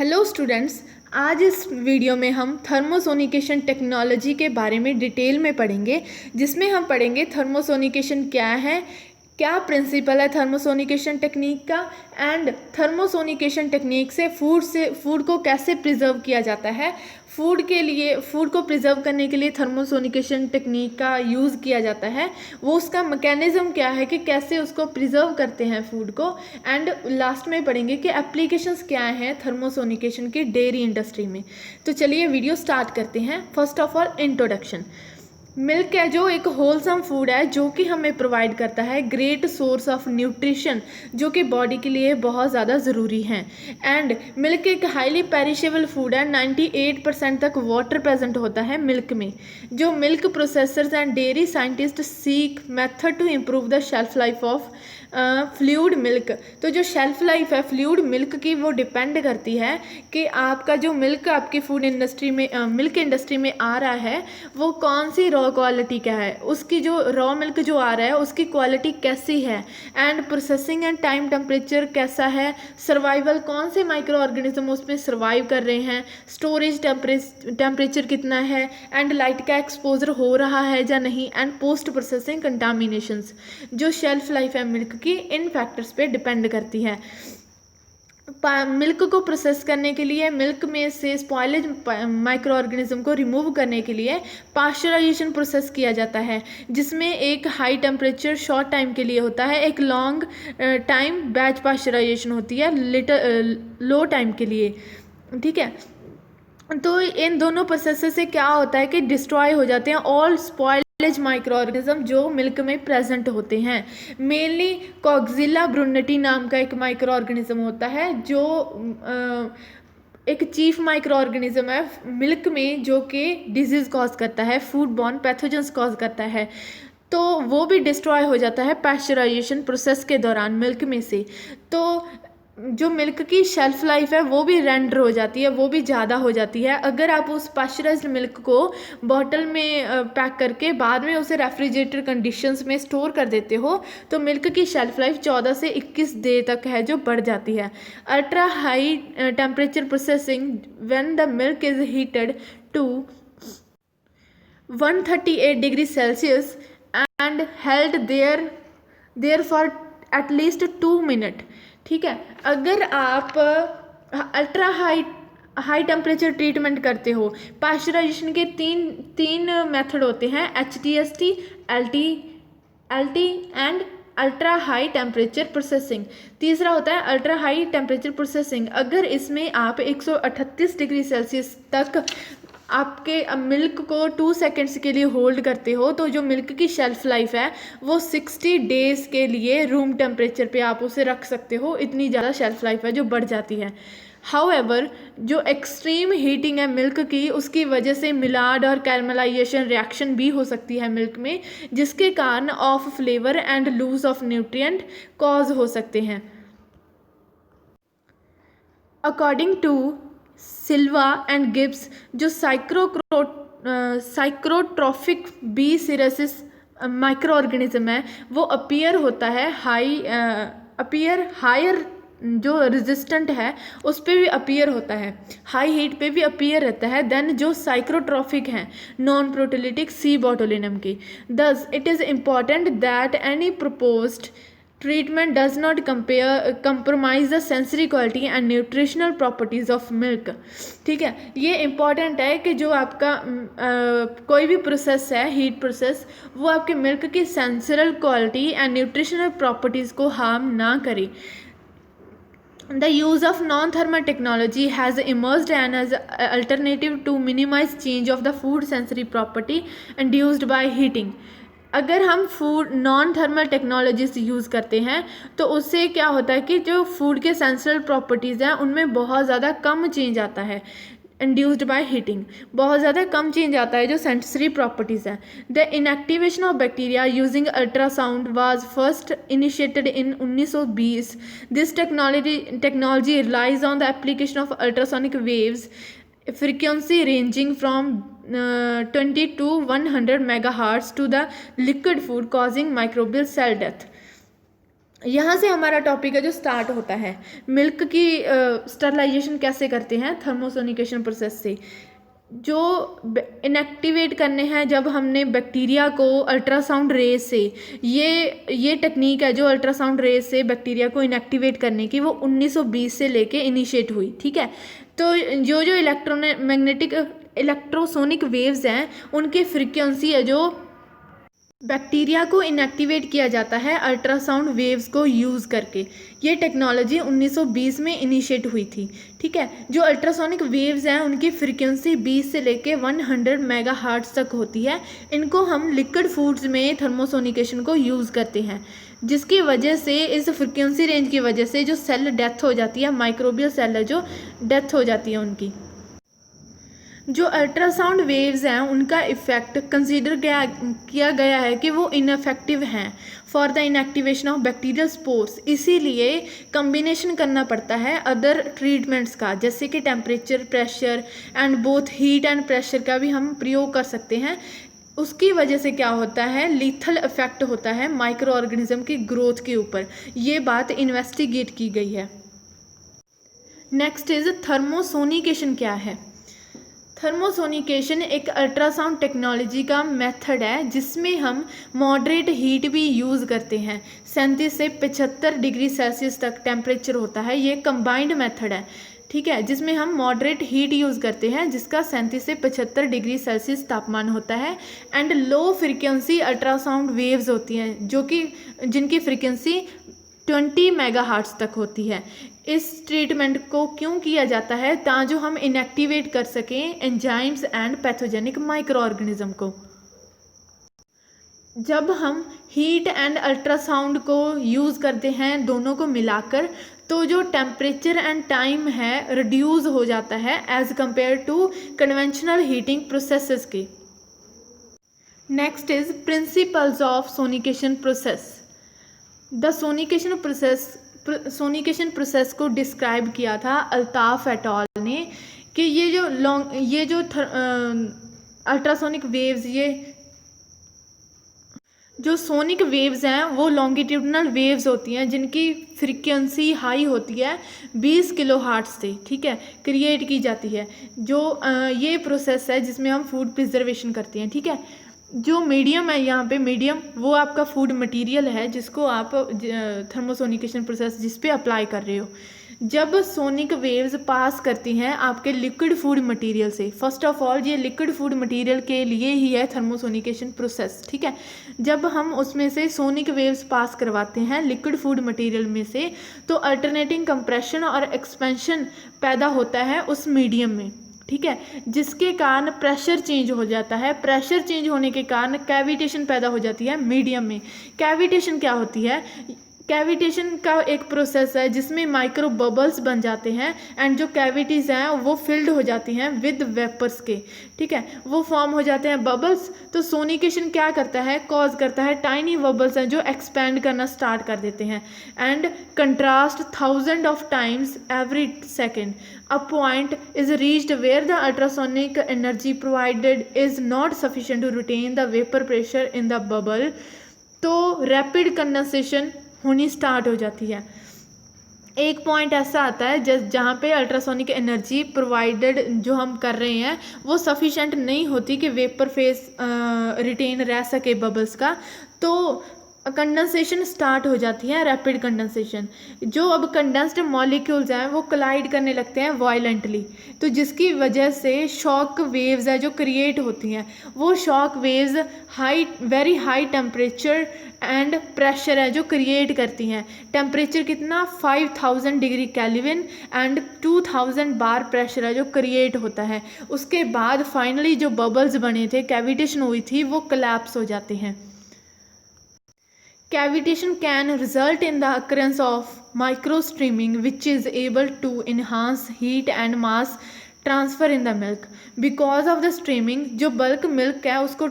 Hello students. आज इस video में हम थर्मोसोनिकेशन टेक्नोलॉजी के बारे में डिटेल में पढ़ेंगे, जिसमें हम पढ़ेंगे थर्मोसोनिकेशन क्या है, क्या प्रिंसिपल है थर्मोसोनिकेशन टेक्निक का, एंड थर्मोसोनिकेशन टेक्निक से फूड को कैसे प्रिजर्व किया जाता है। फूड को प्रिजर्व करने के लिए थर्मोसोनिकेशन टेक्निक का यूज़ किया जाता है, वो उसका मैकेनिज्म क्या है कि कैसे उसको प्रिजर्व करते हैं फूड को। एंड लास्ट में पढ़ेंगे कि एप्लीकेशंस क्या हैं थर्मोसोनिकेशन की डेयरी इंडस्ट्री में। तो चलिए वीडियो स्टार्ट करते हैं। First of all introduction. Milk है जो एक होलसम फूड है जो कि हमें प्रोवाइड करता है ग्रेट सोर्स ऑफ न्यूट्रिशन, जो कि बॉडी के लिए बहुत ज़्यादा ज़रूरी है। एंड मिल्क एक हाईली पेरिशेबल फूड है। 98% तक वाटर प्रेजेंट होता है मिल्क में। जो milk processors and dairy scientist seek method to improve the shelf life of fluid milk. तो जो शेल्फ लाइफ है फ्लूइड मिल्क की, वो डिपेंड करती है कि आपका जो मिल्क आपकी फूड इंडस्ट्री में मिल्क इंडस्ट्री में आ रहा है वो कौन सी रॉ क्वालिटी का है, उसकी जो रॉ मिल्क जो आ रहा है उसकी क्वालिटी कैसी है, and processing and time temperature कैसा है, सर्वाइवल कौन से माइक्रो ऑर्गेनिज्म उसमें सर्वाइव कर रहे हैं, स्टोरेज टेम्परेचर कितना है, एंड लाइट का एक्सपोजर हो रहा है या नहीं, एंड पोस्ट प्रोसेसिंग कंटामिनेशंस। जो शेल्फ लाइफ है मिल्क की इन फैक्टर्स पे डिपेंड करती है। मिल्क को प्रोसेस करने के लिए, मिल्क में से स्पॉइलेज माइक्रो ऑर्गेनिज्म को रिमूव करने के लिए पास्चराइजेशन प्रोसेस किया जाता है, जिसमें एक हाई टेम्परेचर शॉर्ट टाइम के लिए होता है, एक लॉन्ग टाइम बैच पास्चराइजेशन होती है लो टाइम के लिए। ठीक है, तो इन दोनों प्रोसेस से क्या होता है कि डिस्ट्रॉय हो जाते हैं ऑल स्पॉइलेज माइक्रो ऑर्गेनिज्म जो मिल्क में प्रेजेंट होते हैं। मेनली कॉक्सिला ब्रुनेटी नाम का एक माइक्रो ऑर्गेनिज्म होता है जो एक चीफ माइक्रो ऑर्गेनिज्म है मिल्क में, जो कि डिजीज कॉज करता है, फूड बॉर्न पैथोजेंस कॉज करता है। तो वो भी डिस्ट्रॉय हो जाता है पास्चराइजेशन प्रोसेस के दौरान मिल्क में से। तो जो मिल्क की शेल्फ लाइफ है वो भी रेंडर हो जाती है, वो भी ज़्यादा हो जाती है। अगर आप उस पास्चराइज्ड मिल्क को बॉटल में पैक करके बाद में उसे रेफ्रिजरेटर कंडीशंस में स्टोर कर देते हो तो मिल्क की शेल्फ लाइफ 14 से 21 डे तक है जो बढ़ जाती है। Ultra high temperature processing when the milk is heated to 138 degree Celsius and held there for at least 2 minute. ठीक है, अगर आप अल्ट्रा हाई टेम्परेचर ट्रीटमेंट करते हो, पास्चराइजेशन के तीन मेथड होते हैं, HTST, LT and ultra high temperature processing. तीसरा होता है अल्ट्रा हाई टेम्परेचर प्रोसेसिंग। अगर इसमें आप 138 डिग्री सेल्सियस तक आपके मिल्क को 2 सेकेंड्स के लिए होल्ड करते हो तो जो मिल्क की शेल्फ लाइफ है वो 60 डेज़ के लिए रूम टेम्परेचर पे आप उसे रख सकते हो। इतनी ज़्यादा शेल्फ लाइफ है जो बढ़ जाती है। हाउएवर जो एक्सट्रीम हीटिंग है मिल्क की, उसकी वजह से मिलाड और कैरमलाइजेशन रिएक्शन भी हो सकती है मिल्क में, जिसके कारण off flavour and lose of nutrient cause हो सकते हैं। According to Silva and Gibbs, जो psychrotrophic B cereus microorganism है वो हायर जो रेजिस्टेंट है उस पर भी अपीयर होता है, हाई हीट पे भी अपीयर रहता है देन जो साइक्रोट्रॉफिक हैं नॉन प्रोटीलिटिक सी बोटुलिनम की। Thus it is important that any proposed treatment does not compromise the sensory quality and nutritional properties of milk। ठीक है, ये इम्पॉर्टेंट है कि जो आपका कोई भी प्रोसेस है हीट प्रोसेस, वो आपके मिल्क की सेंसरल क्वालिटी एंड न्यूट्रिशनल प्रॉपर्टीज़ को हार्म ना करे। The use of non-thermal technology has emerged as an alternative to minimize change of the food sensory property induced by heating। अगर हम food non thermal technologies use करते हैं तो उससे क्या होता है कि जो फूड के सेंसरल प्रॉपर्टीज़ हैं उनमें बहुत ज़्यादा कम चेंज आता है, इंड्यूस्ड बाय हीटिंग बहुत ज़्यादा कम चेंज आता है जो सेंसरी प्रॉपर्टीज़ हैं। The inactivation of bacteria using ultrasound was first initiated in 1920। This technology relies on the application of ultrasonic waves frequency ranging from 20 to 100 megahertz to the liquid food, causing microbial cell death। यहाँ से हमारा topic है जो start होता है। Milk की sterilization कैसे करते हैं? थर्मोसोनिकेशन प्रोसेस से। जो इनएक्टिवेट करने हैं जब हमने बैक्टीरिया को अल्ट्रासाउंड रेज से, ये टेक्निक है जो अल्ट्रासाउंड रेज से बैक्टीरिया को इनएक्टिवेट करने की, वो 1920 से लेके इनिशिएट हुई। ठीक है, तो जो जो इलेक्ट्रोसोनिक वेव्स हैं उनकी फ्रीक्वेंसी है जो बैक्टीरिया को इनएक्टिवेट किया जाता है अल्ट्रासाउंड वेव्स को यूज़ करके। ये टेक्नोलॉजी 1920 में इनिशिएट हुई थी। ठीक है, जो अल्ट्रासोनिक वेव्स हैं उनकी फ्रीक्वेंसी 20 से लेके 100 मेगाहर्ट्ज़ तक होती है। इनको हम लिक्विड फूड्स में थर्मोसोनिकेशन को यूज़ करते हैं, जिसकी वजह से इस फ्रीक्वेंसी रेंज की वजह से जो सेल डेथ हो जाती है, माइक्रोबियल सेल है जो डेथ हो जाती है उनकी। जो अल्ट्रासाउंड वेव्स हैं उनका इफ़ेक्ट कंसीडर किया गया है कि वो इनफेक्टिव हैं for the inactivation of bacterial spores. इसीलिए कम्बिनेशन करना पड़ता है अदर ट्रीटमेंट्स का, जैसे कि temperature, pressure and both heat and pressure का भी हम प्रयोग कर सकते हैं। उसकी वजह से क्या होता है, लीथल इफेक्ट होता है माइक्रो ऑर्गेनिज्म की ग्रोथ के ऊपर। ये बात इन्वेस्टिगेट की गई है। नेक्स्ट इज थर्मोसोनिकेशन क्या है? थर्मोसोनिकेशन एक अल्ट्रासाउंड टेक्नोलॉजी का मेथड है जिसमें हम मॉडरेट हीट भी यूज़ करते हैं। 37 से 75 डिग्री सेल्सियस तक टेम्परेचर होता है। ये कंबाइंड मेथड है, ठीक है, जिसमें हम मॉडरेट हीट यूज़ करते हैं जिसका 37 से 75 डिग्री सेल्सियस तापमान होता है। And low frequency ultrasound waves होती हैं जो कि जिनकी फ्रीक्वेंसी 20 मेगाहर्ट्ज़ तक होती है। इस ट्रीटमेंट को क्यों किया जाता है? ताकि हम इनएक्टिवेट कर सकें enzymes and pathogenic micro organism को। जब हम हीट एंड अल्ट्रासाउंड को यूज़ करते हैं दोनों को मिलाकर, तो जो टेम्परेचर एंड टाइम है रिड्यूस हो जाता है as compare to conventional heating processes के। Next is principles of sonication process. The sonication process को डिस्क्राइब किया था अल्ताफ एट अल ने कि ये जो अल्ट्रासोनिक वेव्स, ये जो सोनिक वेव्स हैं वो लॉन्गिट्यूडनल वेव्स होती हैं जिनकी फ्रीक्वेंसी हाई होती है 20 किलोहर्ट्ज़ से, ठीक है, क्रिएट की जाती है। जो ये प्रोसेस है जिसमें हम फूड प्रिजर्वेशन करते हैं। ठीक है, जो मीडियम है यहाँ पे, मीडियम वो आपका फूड मटेरियल है जिसको आप थर्मोसोनिकेशन प्रोसेस जिस पे अप्लाई कर रहे हो। जब सोनिक वेव्स पास करती हैं आपके लिक्विड फूड मटेरियल से, फर्स्ट ऑफ ऑल ये लिक्विड फूड मटेरियल के लिए ही है थर्मोसोनिकेशन प्रोसेस। ठीक है, जब हम उसमें से सोनिक वेव्स पास करवाते हैं लिक्विड फूड मटेरियल में से, तो अल्टरनेटिंग कंप्रेशन और एक्सपेंशन पैदा होता है उस मीडियम में। ठीक है, जिसके कारण प्रेशर चेंज हो जाता है। प्रेशर चेंज होने के कारण कैविटेशन पैदा हो जाती है मीडियम में। कैविटेशन क्या होती है? कैविटेशन का एक प्रोसेस है जिसमें माइक्रो बबल्स बन जाते हैं एंड जो कैविटीज़ हैं वो फिल्ड हो जाती हैं विद वेपर्स के। ठीक है, वो फॉर्म हो जाते हैं बबल्स। तो सोनिकेशन क्या करता है, कॉज करता है टाइनी बबल्स हैं जो एक्सपैंड करना स्टार्ट कर देते हैं and contrast 1000 of times every second. A point is reached where the ultrasonic energy provided is not sufficient to retain the vapour pressure in the bubble. तो rapid condensation होनी start हो जाती है। एक पॉइंट ऐसा आता है जहाँ पे अल्ट्रासोनिक एनर्जी प्रोवाइडेड जो हम कर रहे हैं वो सफिशेंट नहीं होती कि वेपर फेस रिटेन रह सके बबल्स का, तो कंडेंसेशन स्टार्ट हो जाती है, रैपिड कंडेंसेशन। जो अब कंडेंस्ड मॉलिक्यूल्स हैं वो कोलाइड करने लगते हैं वायलेंटली, तो जिसकी वजह से शॉक वेव्स है जो क्रिएट होती हैं। वो shock waves very high temperature and pressure है जो क्रिएट करती हैं। टेम्परेचर कितना, 5000 degree kelvin and 2000 bar pressure है जो क्रिएट होता है। उसके बाद फाइनली जो बबल्स बने थे, कैविटेशन हुई थी, वो कोलैप्स हो जाते हैं। Cavitation can result in the occurrence of microstreaming, which is able to enhance heat and mass transfer in the milk. Because of the streaming, जो bulk milk है उसको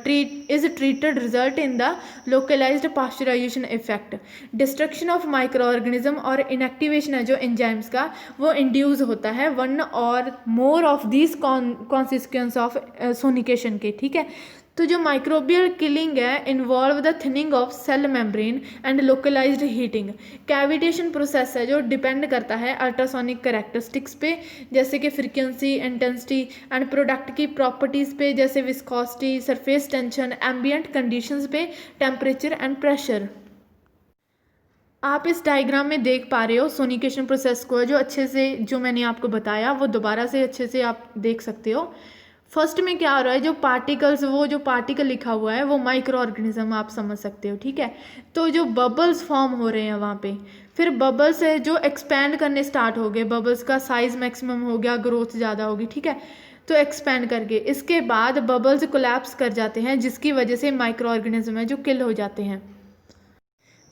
treated result in the localized pasteurization effect. Destruction of microorganism और inactivation है जो enzymes का वो induce होता है one or more of these consequence of sonication के। ठीक है, तो जो माइक्रोबियल किलिंग है involve the thinning of cell membrane and localised heating. Cavitation process है जो डिपेंड करता है अल्ट्रासोनिक कैरेक्टरिस्टिक्स पे, जैसे कि फ्रीक्वेंसी, इंटेंसिटी एंड प्रोडक्ट की प्रॉपर्टीज़ पे, जैसे viscosity, surface tension, ambient conditions पे, टेम्परेचर एंड प्रेशर। आप इस डायग्राम में देख पा रहे हो सोनिकेशन प्रोसेस को, जो अच्छे से जो मैंने आपको बताया वो दोबारा से अच्छे से आप देख सकते हो। फर्स्ट में क्या हो रहा है, जो पार्टिकल्स, वो जो पार्टिकल लिखा हुआ है वो माइक्रो ऑर्गेनिज्म आप समझ सकते हो, ठीक है। तो जो बबल्स फॉर्म हो रहे हैं वहाँ पे, फिर बबल्स है जो एक्सपैंड करने स्टार्ट हो गए, बबल्स का साइज मैक्सिमम हो गया, ग्रोथ ज़्यादा होगी, ठीक है। तो एक्सपैंड करके इसके बाद बबल्स कोलैप्स कर जाते हैं, जिसकी वजह से माइक्रो ऑर्गेनिज्म है जो किल हो जाते हैं।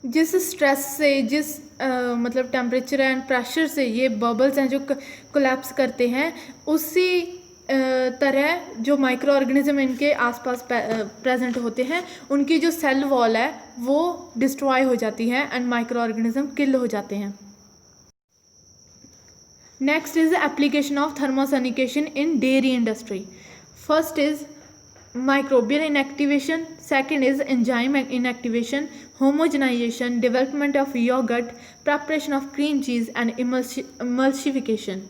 जिस स्ट्रेस से, जिस मतलब टेम्परेचर एंड प्रेशर से ये बबल्स हैं जो कोलैप्स करते हैं, उसी तरह जो माइक्रो ऑर्गेनिज्म इनके आसपास प्रेजेंट होते हैं, उनकी जो सेल वॉल है वो डिस्ट्रॉय हो जाती है एंड माइक्रो ऑर्गेनिज्म किल हो जाते हैं। Next is application of thermosonication in dairy industry. First is microbial inactivation, second is enzyme inactivation, homogenization, development of yogurt, preparation of cream cheese and emulsification.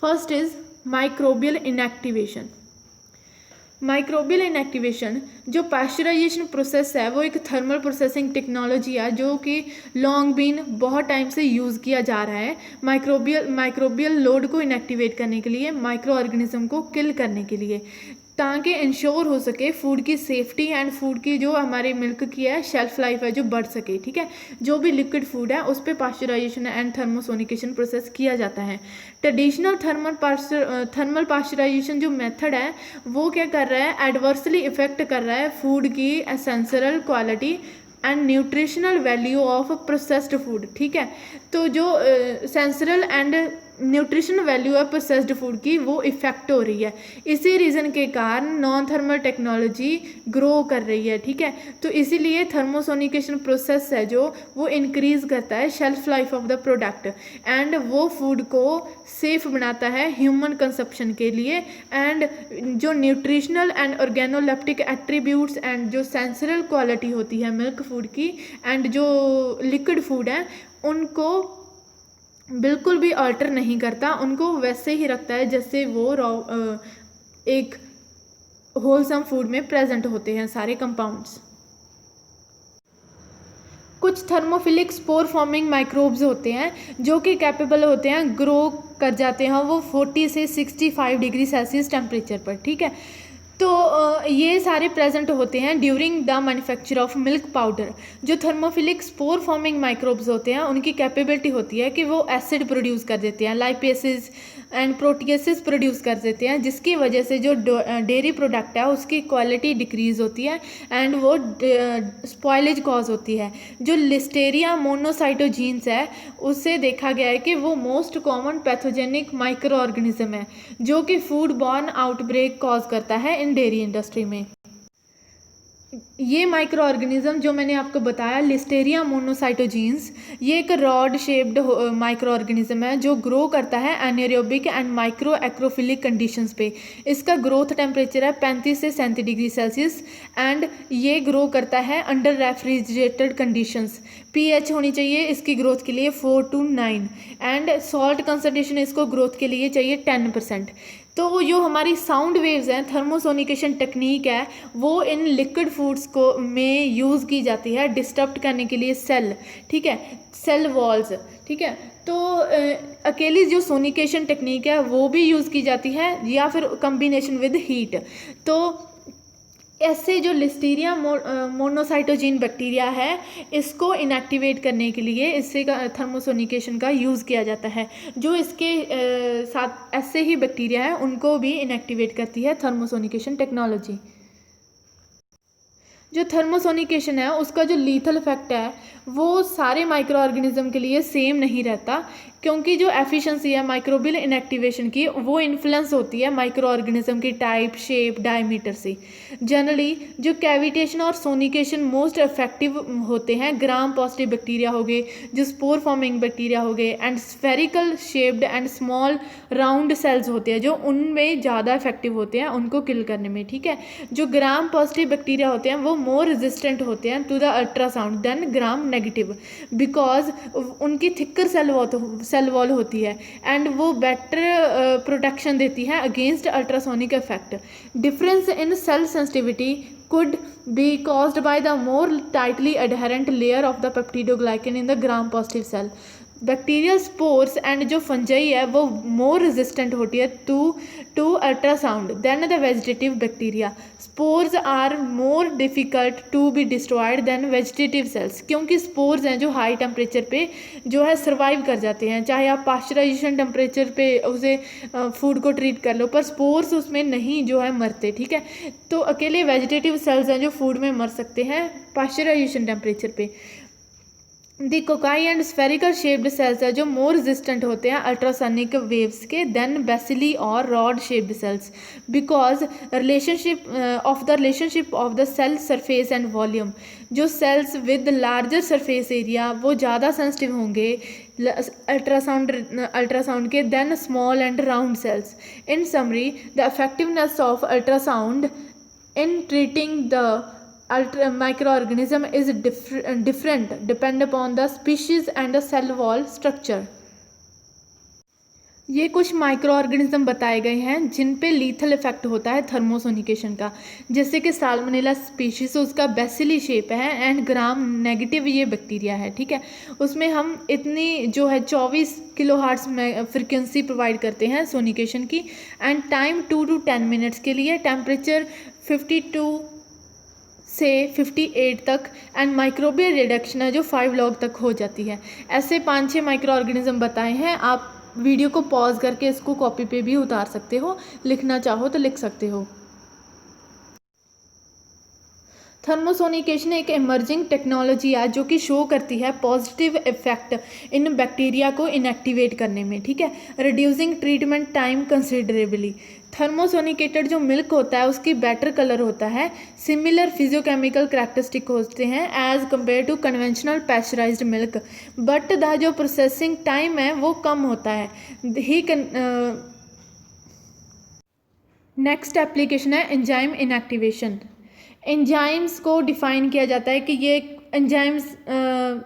First is microbial inactivation. Microbial inactivation जो pasteurisation process है वो एक thermal processing technology है जो कि long been बहुत time से use किया जा रहा है माइक्रोबियल लोड को इनएक्टिवेट करने के लिए, माइक्रो ऑर्गेनिज्म को किल करने के लिए, ताकि इंश्योर हो सके फूड की सेफ्टी एंड फूड की जो हमारे मिल्क की है शेल्फ लाइफ है जो बढ़ सके, ठीक है। जो भी लिक्विड फूड है उस पर पास्चराइजेशन एंड थर्मोसोनिकेशन प्रोसेस किया जाता है। ट्रेडिशनल थर्मल पास्चराइजेशन जो मेथड है वो क्या कर रहा है, एडवर्सली इफेक्ट कर रहा है फूड की essential quality and nutritional value of processed food, ठीक है। तो जो सेंसरल एंड न्यूट्रिशन वैल्यू है प्रोसेस्ड फूड की वो इफेक्ट हो रही है। इसी रीज़न के कारण नॉन थर्मल टेक्नोलॉजी ग्रो कर रही है, ठीक है। तो इसीलिए थर्मोसोनिकेशन प्रोसेस है जो वो इंक्रीज़ करता है shelf life of the product and वो फूड को सेफ बनाता है ह्यूमन कंजप्शन के लिए, एंड जो nutritional and organoleptic attributes and जो सेंसरल क्वालिटी होती है मिल्क फूड की एंड जो लिक्विड फूड है उनको बिल्कुल भी अल्टर नहीं करता, उनको वैसे ही रखता है जैसे वो एक होलसम फूड में प्रेजेंट होते हैं सारे कंपाउंड्स। कुछ थर्मोफिलिक स्पोर फॉर्मिंग माइक्रोब्स होते हैं जो कि कैपेबल होते हैं ग्रो कर जाते हैं वो 40 से 65 डिग्री सेल्सियस टेम्परेचर पर, ठीक है। तो ये सारे प्रेजेंट होते हैं during the manufacture of milk powder. जो थर्मोफिलिक स्पोर फॉर्मिंग माइक्रोब्स होते हैं उनकी कैपेबिलिटी होती है कि वो एसिड प्रोड्यूस कर देते हैं, लाइपेसेस एंड प्रोटीएसेस प्रोड्यूस कर देते हैं, जिसकी वजह से जो डेयरी प्रोडक्ट है उसकी क्वालिटी डिक्रीज़ होती है एंड वो स्पॉइलेज कॉज होती है। जो लिस्टेरिया मोनोसाइटोजीन्स है उससे देखा गया है कि वो most common pathogenic micro organism है जो कि फूड बॉर्न आउटब्रेक कॉज करता है इन डेयरी इंडस्ट्री में। ये माइक्रो ऑर्गेनिज्म जो मैंने आपको बताया लिस्टेरिया मोनोसाइटोजीन्स, ये एक रॉड शेप्ड माइक्रो ऑर्गेनिज्म है जो ग्रो करता है एनारोबिक एंड माइक्रो एक्रोफिलिक कंडीशंस पे। इसका ग्रोथ टेम्परेचर है 35 से 37 डिग्री सेल्सियस एंड ये ग्रो करता है अंडर रेफ्रिजरेटेड कंडीशंस। पीएच होनी चाहिए इसकी ग्रोथ के लिए 4 to 9 एंड सॉल्ट कंसनट्रेशन इसको ग्रोथ के लिए चाहिए 10%। तो जो हमारी साउंड वेव्स हैं, थर्मोसोनिकेशन टेक्निक है, वो इन लिक्विड फूड्स को में यूज़ की जाती है डिस्टर्ब करने के लिए सेल, ठीक है, सेल वॉल्स, ठीक है। तो अकेली जो सोनिकेशन टेक्निक है वो भी यूज़ की जाती है या फिर कम्बिनेशन विद हीट। तो ऐसे जो लिस्टीरिया मोनोसाइटोजीन बैक्टीरिया है इसको इनएक्टिवेट करने के लिए इससे का थर्मोसोनिकेशन का यूज़ किया जाता है। जो इसके साथ ऐसे ही बैक्टीरिया है उनको भी इनएक्टिवेट करती है थर्मोसोनिकेशन टेक्नोलॉजी। जो थर्मोसोनिकेशन है उसका जो लीथल इफेक्ट है वो सारे माइक्रो ऑर्गेनिज्म के लिए सेम नहीं रहता। क्योंकि जो एफिशिएंसी है माइक्रोबियल इनएक्टिवेशन की वो इन्फ्लुएंस होती है माइक्रो ऑर्गेनिज्म की टाइप, शेप, डायमीटर से। जनरली जो कैविटेशन और सोनिकेशन मोस्ट इफेक्टिव होते हैं ग्राम पॉजिटिव बैक्टीरिया हो गए, जो स्पोर फॉर्मिंग बैक्टीरिया हो गए, and spherical shaped and small round cells होते हैं जो उनमें ज़्यादा इफेक्टिव होते हैं उनको किल करने में, ठीक है। जो ग्राम पॉजिटिव बैक्टीरिया होते हैं वो मोर रेजिस्टेंट होते हैं to the ultrasound then gram negative, because उनकी थिकर सेल वॉल होती है एंड वो बेटर प्रोटेक्शन देती है against ultrasonic effect. Difference in cell sensitivity could be caused by the more tightly adherent layer of the peptidoglycan in the gram positive cell. Bacterial spores and जो fungi है वो more resistant होती है to ultrasound then the vegetative bacteria. Spores are more difficult to be destroyed then vegetative cells, क्योंकि spores हैं जो high temperature पे जो है सर्वाइव कर जाते हैं, चाहे आप पास्चराइजेशन टेम्परेचर पे उसे फूड को ट्रीट कर लो, पर स्पोर्स उसमें नहीं जो है मरते, ठीक है। तो अकेले वेजिटेटिव सेल्स हैं जो फूड में मर सकते हैं पास्चराइजेशन टेम्परेचर पे। The cocci and spherical shaped cells है जो मोर रेजिस्टेंट होते हैं अल्ट्रासोनिक वेव्स के देन बेसिली और rod shaped cells, because relationship of the cell surface and volume. जो cells with larger surface area वो ज़्यादा सेंसिटिव होंगे अल्ट्रासाउंड के than small and round cells. In summary the effectiveness of ultrasound in treating the microorganism is different depend upon the species and the cell wall structure. ये कुछ micro organism बताए गए हैं जिन पे लीथल इफेक्ट होता है थर्मोसोनिकेशन का, जैसे कि साल्मोनेला स्पीशीज उसका बेसिली शेप है एंड ग्राम नेगेटिव ये बैक्टीरिया है, ठीक है। उसमें हम इतनी जो है 24 किलोहर्ट्ज़ में फ्रिक्वेंसी प्रोवाइड करते हैं सोनिकेशन की एंड टाइम 2 to 10 मिनट्स के लिए, टेम्परेचर 52 से 58 तक एंड माइक्रोबियल रिडक्शन है जो 5 log तक हो जाती है। ऐसे 5-6 माइक्रो ऑर्गेनिज्म बताए हैं। आप वीडियो को पॉज करके इसको कॉपी पे भी उतार सकते हो, लिखना चाहो तो लिख सकते हो। थर्मोसोनिकेशन एक इमर्जिंग टेक्नोलॉजी है जो कि शो करती है पॉजिटिव इफेक्ट इन बैक्टीरिया को इनएक्टिवेट करने में, ठीक है, रिड्यूसिंग ट्रीटमेंट टाइम कंसिडरेबली। थर्मोसोनिकेटेड जो मिल्क होता है उसकी बेटर कलर होता है, सिमिलर फिजियोकेमिकल करैक्टरिस्टिक होते हैं as compare to conventional pasteurized milk, but the जो प्रोसेसिंग टाइम है वो कम होता है। नेक्स्ट एप्लीकेशन है एंजाइम इनएक्टिवेशन। एंजाइम्स को डिफ़ाइन किया जाता है कि ये एंजाइम्स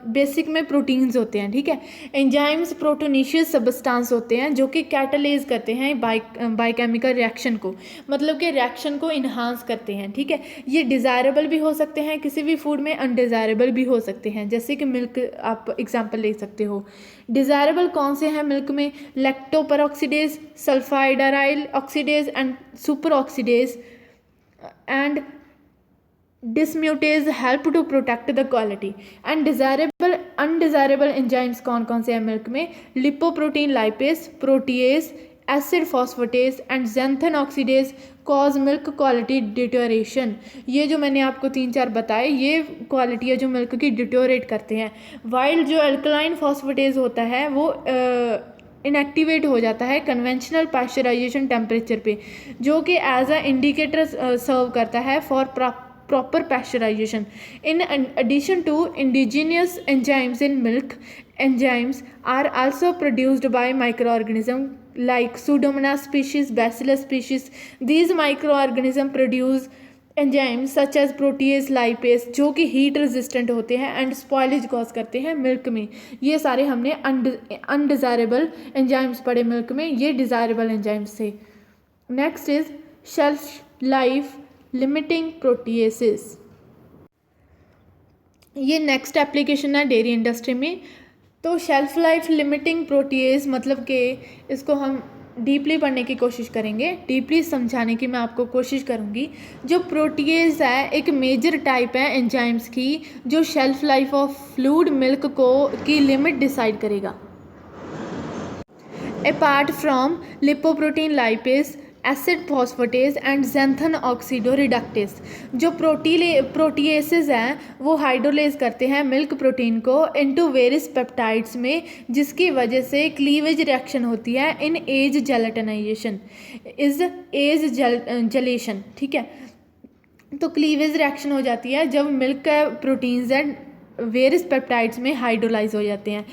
बेसिक में प्रोटीन्स होते हैं, ठीक है। एंजाइम्स प्रोटोनीशियस सब्सटेंस होते हैं जो कि कैटालाइज करते हैं बायोकेमिकल रिएक्शन को, मतलब कि रिएक्शन को इन्हांस करते हैं, ठीक है। ये डिज़ायरेबल भी हो सकते हैं किसी भी फूड में, अनडिज़ायरेबल भी हो सकते हैं, जैसे कि मिल्क आप एग्जांपल ले सकते हो। डिज़ायरेबल कौन से हैं मिल्क में? Lactoperoxidase, sulfhydryl oxidase and super oxidase and dismutase help to protect the quality. And desirable undesirable enzymes कौन कौन से हैं मिल्क में? Lipoprotein lipase, protease, acid phosphatase and xanthine oxidase cause milk quality deterioration. ये जो मैंने आपको 3-4 बताए ये क्वालिटी है जो मिल्क की डिटोरेट करते हैं। वाइल जो अल्कलाइन फॉस्फेटेज होता है वो इनएक्टिवेट हो जाता है कन्वेंशनल पास्चराइजेशन टेम्परेचर पे, जो कि एज अ इंडिकेटर सर्व करता है for proper pasteurization. In addition to indigenous enzymes in milk, enzymes are also produced by microorganisms like Pseudomonas species, Bacillus species. These microorganisms produce enzymes such as protease, lipase जो कि heat resistant होते हैं and spoilage cause करते हैं milk में। ये सारे हमने अनडिज़ायरेबल एंजाइम्स पढ़े मिल्क में, ये डिज़ायरेबल एंजाइम्स थे। Next is shelf life limiting proteases. ये नेक्स्ट एप्लीकेशन है डेयरी इंडस्ट्री में। तो शेल्फ लाइफ लिमिटिंग प्रोटीएज मतलब कि इसको हम डीपली पढ़ने की कोशिश करेंगे, डीपली समझाने की मैं आपको कोशिश करूँगी। जो प्रोटीएज है एक मेजर टाइप है एंजाइम्स की जो shelf life of fluid milk की लिमिट डिसाइड करेगा। Apart from lipoprotein lipase, acid phosphatase and xanthan oxido reductase. जो प्रोटीएसेस हैं वो हाइड्रोलेज करते हैं मिल्क प्रोटीन को इनटू वेरियस पेप्टाइड्स में, जिसकी वजह से क्लीवेज रिएक्शन होती है इन एज जेलेटिनाइजेशन जलेशन। ठीक है, तो क्लीवेज रिएक्शन हो जाती है जब मिल्क का प्रोटीन्स एंड वेरियस पेप्टाइड्स में हाइड्रोलाइज हो जाते हैं।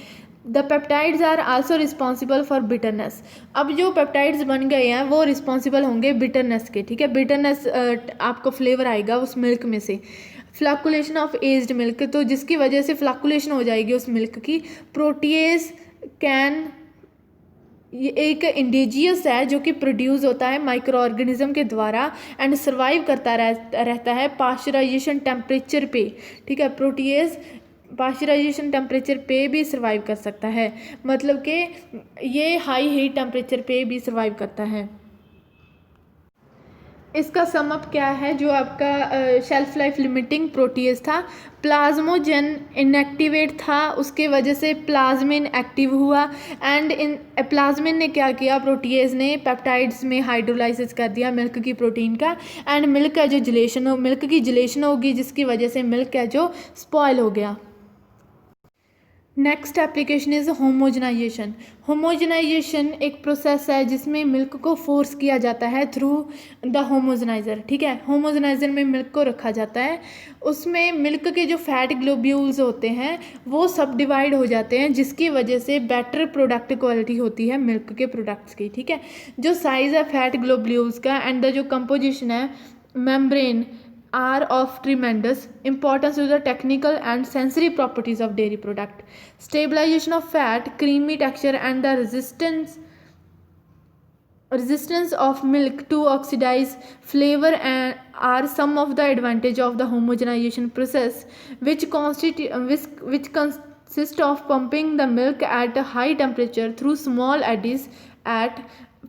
The peptides are also responsible for bitterness. अब जो पेप्टाइड्स बन गए हैं वो रिस्पॉन्सिबल होंगे बिटरनेस के। ठीक है, बिटरनेस आपको फ्लेवर आएगा उस मिल्क में से। फ्लक्चुएशन ऑफ एज्ड मिल्क, तो जिसकी वजह से फ्लक्चुएशन हो जाएगी उस मिल्क की। प्रोटीएज कैन, ये एक इंडिजियस है जो कि प्रोड्यूस होता है माइक्रो ऑर्गेनिज्म के द्वारा एंड सर्वाइव करता रहता है पाश्चराइजेशन टेम्परेचर पे। ठीक है, प्रोटीएज पाश्चराइजेशन टेम्परेचर पे भी सर्वाइव कर सकता है, मतलब कि ये हाई हीट टेम्परेचर पे भी सर्वाइव करता है। इसका समअप क्या है, जो आपका शेल्फ लाइफ लिमिटिंग प्रोटीएज था, प्लाज्मोजेन इनएक्टिवेट था, उसके वजह से प्लाज्मिन एक्टिव हुआ एंड इन प्लाज्मिन ने क्या किया, प्रोटीएज ने पेप्टाइड्स में हाइड्रोलाइसिस कर दिया मिल्क की प्रोटीन का एंड मिल्क का जो मिल्क की जलेशन होगी, जिसकी वजह से मिल्क का जो स्पॉयल हो गया। Next application is homogenisation. Homogenisation एक प्रोसेस है जिसमें मिल्क को फोर्स किया जाता है थ्रू द होमोजनाइज़र। ठीक है, होमोजनाइज़र में मिल्क को रखा जाता है, उसमें मिल्क के जो फैट ग्लोब्यूल्स होते हैं वो सब डिवाइड हो जाते हैं, जिसकी वजह से बेटर प्रोडक्ट क्वालिटी होती है मिल्क के प्रोडक्ट्स की। ठीक है, जो साइज़ है फैट ग्लोब्यूल्स का एंड द जो कंपोजिशन है membrane are of tremendous importance to the technical and sensory properties of dairy product. Stabilization of fat, creamy texture and the resistance of milk to oxidize flavor and are some of the advantage of the homogenization process, which consist of pumping the milk at a high temperature through small eddies at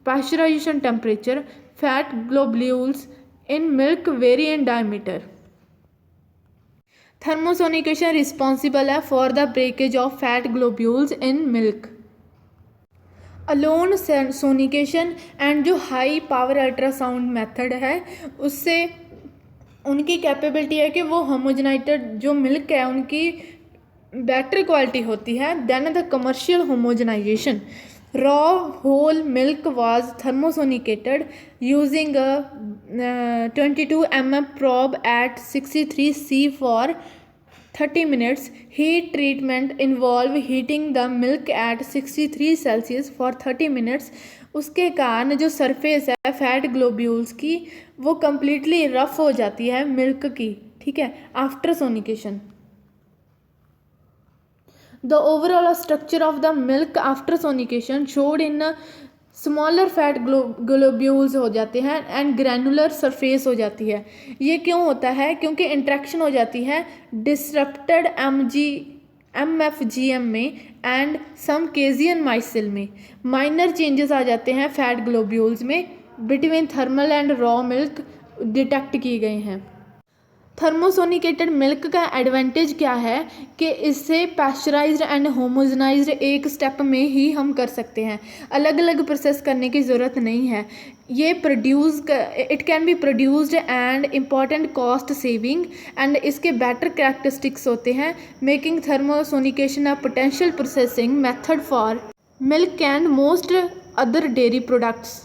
pasteurization temperature. Fat globules in milk vary in diameter. Thermosonication responsible है for the breakage of fat globules in milk. Alone sonication and जो high power ultrasound method है उससे उनकी capability है कि वो होमोजेनाइटेड जो milk है उनकी बेटर क्वालिटी होती है then the commercial homogenisation. Raw whole milk was thermosonicated using a 22 mm probe at 63 C for 30 minutes. Heat treatment involve heating the milk at 63 Celsius for 30 minutes. उसके कारण जो सरफेस है fat globules की वो completely rough हो जाती है milk की। ठीक है, after sonication. The overall structure of the milk after sonication showed in smaller fat globules हो जाते हैं एंड ग्रैनुलर सरफेस हो जाती है। ये क्यों होता है, क्योंकि इंट्रैक्शन हो जाती है डिसरप्टेड MFGM में एंड सम केजियन माइसिल में। माइनर चेंजेस आ जाते हैं फैट ग्लोब्यूल्स में between thermal and raw milk detect किए गए हैं। थर्मोसोनिकेटेड मिल्क का एडवांटेज क्या है कि इससे पैस्चराइज्ड एंड होमोजेनाइज्ड एक स्टेप में ही हम कर सकते हैं, अलग अलग प्रोसेस करने की ज़रूरत नहीं है। ये it can be produced and important cost saving and इसके बेटर कैरेक्टरिस्टिक्स होते हैं, making thermosonication a potential processing method for milk and most other dairy products.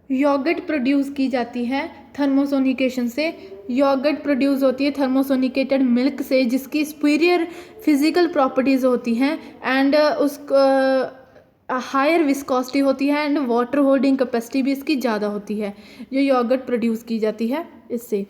Yogurt produce की जाती है थर्मोसोनिकेशन से। योगर्ट प्रोड्यूस होती है थर्मोसोनिकेटेड मिल्क से, जिसकी सुपीरियर फिजिकल प्रॉपर्टीज़ होती हैं एंड उसको हायर विस्कोसिटी होती है एंड वाटर होल्डिंग कैपेसिटी भी इसकी ज़्यादा होती है, जो योगर्ट प्रोड्यूस की जाती है इससे।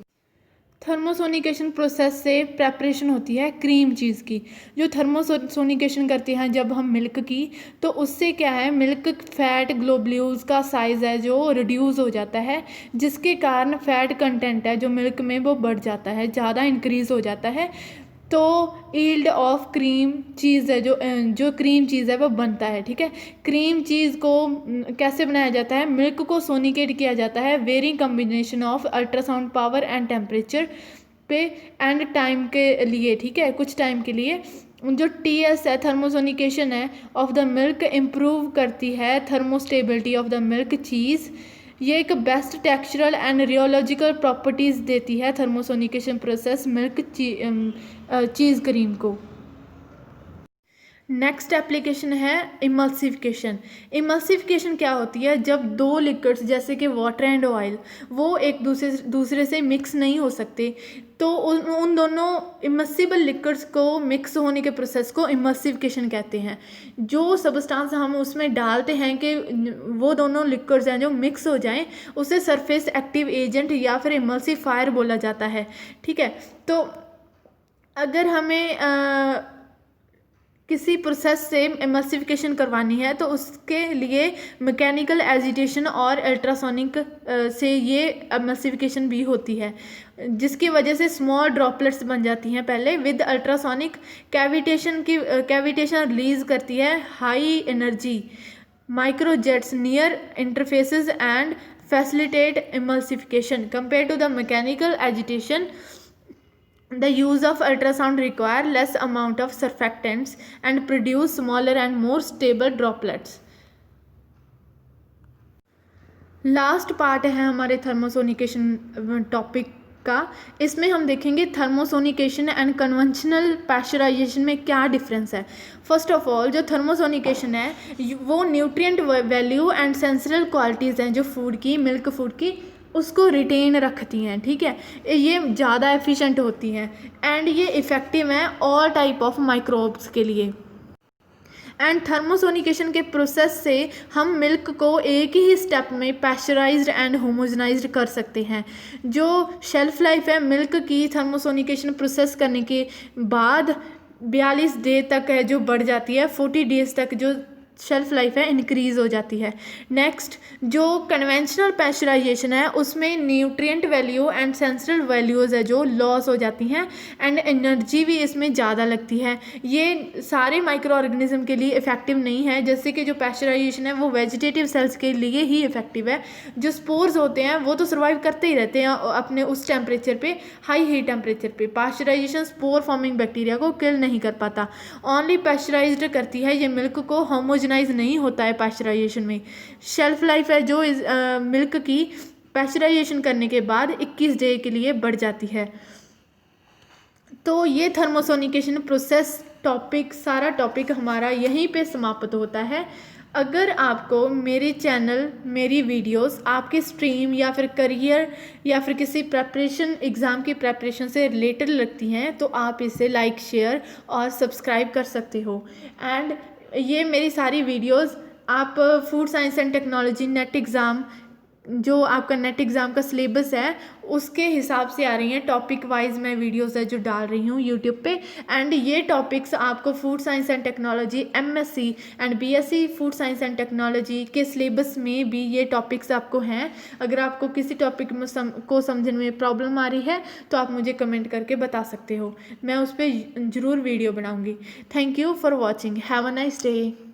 थर्मोसोनिकेशन प्रोसेस से प्रेपरेशन होती है क्रीम चीज़ की। जो थर्मोसोनिकेशन करती हैं जब हम मिल्क की, तो उससे क्या है, मिल्क फैट ग्लोब्यूल्स का साइज़ है जो रिड्यूस हो जाता है, जिसके कारण फैट कंटेंट है जो मिल्क में वो बढ़ जाता है, ज़्यादा इंक्रीज़ हो जाता है। तो ईल्ड ऑफ क्रीम चीज़ है जो क्रीम चीज़ है वो बनता है। ठीक है, क्रीम चीज़ को कैसे बनाया जाता है, मिल्क को सोनिकेट किया जाता है varying combination of ultrasound power and temperature पे एंड टाइम के लिए। ठीक है, कुछ टाइम के लिए। जो TS है थर्मोसोनिकेशन है ऑफ द मिल्क इम्प्रूव करती है थर्मोस्टेबिलिटी ऑफ द मिल्क चीज़। ये एक best textural and rheological properties देती है थर्मोसोनिकेशन प्रोसेस मिल्क चीज़ क्रीम को। नेक्स्ट एप्लीकेशन है इमल्सिफिकेशन। इमल्सिफिकेशन क्या होती है? जब दो लिक्विड्स जैसे कि वाटर एंड ऑयल वो एक दूसरे से मिक्स नहीं हो सकते, तो उन दोनों इमर्सिबल लिक्विड्स को मिक्स होने के प्रोसेस को इमल्सिफिकेशन कहते हैं। जो सबस्टांस हम उसमें डालते हैं कि वो दोनों लिक्विड्स हैं जो मिक्स हो जाएं, उसे सरफेस एक्टिव एजेंट या फिर इमल्सिफायर बोला जाता है। ठीक है, तो अगर हमें किसी प्रोसेस से इमल्सिफिकेशन करवानी है तो उसके लिए मैकेनिकल एजिटेशन और अल्ट्रासोनिक से ये इमल्सिफिकेशन भी होती है, जिसकी वजह से स्मॉल ड्रॉपलेट्स बन जाती हैं। पहले विद अल्ट्रासोनिक कैविटेशन रिलीज करती है high energy microjets near interfaces and facilitate emulsification compare to the mechanical agitation. The use of ultrasound require less amount of surfactants and produce smaller and more stable droplets. Last part है हमारे थर्मोसोनिकेशन topic का। इसमें हम देखेंगे थर्मोसोनिकेशन and conventional pasteurisation में क्या difference है। First of all, जो थर्मोसोनिकेशन है वो न्यूट्रिएंट वैल्यू एंड सेंसरल क्वालिटीज़ हैं जो फूड की, मिल्क फूड की, उसको रिटेन रखती हैं। ठीक है, ये ज़्यादा एफिशिएंट होती हैं एंड ये इफ़ेक्टिव हैं ऑल टाइप ऑफ माइक्रोब्स के लिए। एंड थर्मोसोनिकेशन के प्रोसेस से हम मिल्क को एक ही स्टेप में पैस्चराइज्ड एंड होमोजेनाइज्ड कर सकते हैं। जो शेल्फ लाइफ है मिल्क की थर्मोसोनिकेशन प्रोसेस करने के बाद 42 डे तक है जो बढ़ जाती है, 40 डेज तक जो शेल्फ लाइफ है इंक्रीज हो जाती है। नेक्स्ट, जो कन्वेंशनल पैस्चराइजेशन है उसमें न्यूट्रिएंट वैल्यू एंड सेंसरल वैल्यूज़ है जो लॉस हो जाती हैं एंड एनर्जी भी इसमें ज़्यादा लगती है। ये सारे माइक्रो ऑर्गेनिज्म के लिए इफ़ेक्टिव नहीं है, जैसे कि जो पैस्चराइजेशन है वो वेजिटेटिव सेल्स के लिए ही इफ़ेक्टिव है। जो स्पोर्स होते हैं वो तो सर्वाइव करते ही रहते हैं अपने उस टेम्परेचर पे, हाई हीट टेम्परेचर पे। पैस्चराइजेशन स्पोर फॉर्मिंग बैक्टीरिया को किल नहीं कर पाता, ओनली पैस्चराइज्ड करती है। ये मिल्क को होमोजेनाइज नहीं होता है पैस्चराइजेशन में। शेल्फ लाइफ है जो मिल्क की पैस्चराइजेशन करने के बाद 21 डे के लिए बढ़ जाती है। तो ये थर्मोसोनिकेशन प्रोसेस टॉपिक, सारा टॉपिक हमारा यहीं पे समाप्त होता है। अगर आपको मेरे चैनल, मेरी वीडियोस आपके स्ट्रीम या फिर करियर या फिर किसी प्रेपरेशन, एग्ज़ाम की प्रेपरेशन से रिलेटेड लगती हैं तो आप इसे लाइक, शेयर और सब्सक्राइब कर सकते हो। एंड ये मेरी सारी वीडियोस आप food science and technology net exam, जो आपका नेट एग्ज़ाम का सिलेबस है उसके हिसाब से आ रही हैं। टॉपिक वाइज मैं वीडियोस है जो डाल रही हूँ यूट्यूब पे। एंड ये टॉपिक्स आपको food science and technology MSc and BSc food science and technology के सिलेबस में भी ये टॉपिक्स आपको हैं। अगर आपको किसी टॉपिक में को समझने में प्रॉब्लम आ रही है तो आप मुझे कमेंट करके बता सकते हो, मैं उस पर ज़रूर वीडियो बनाऊँगी। Thank you for watching, have a nice day.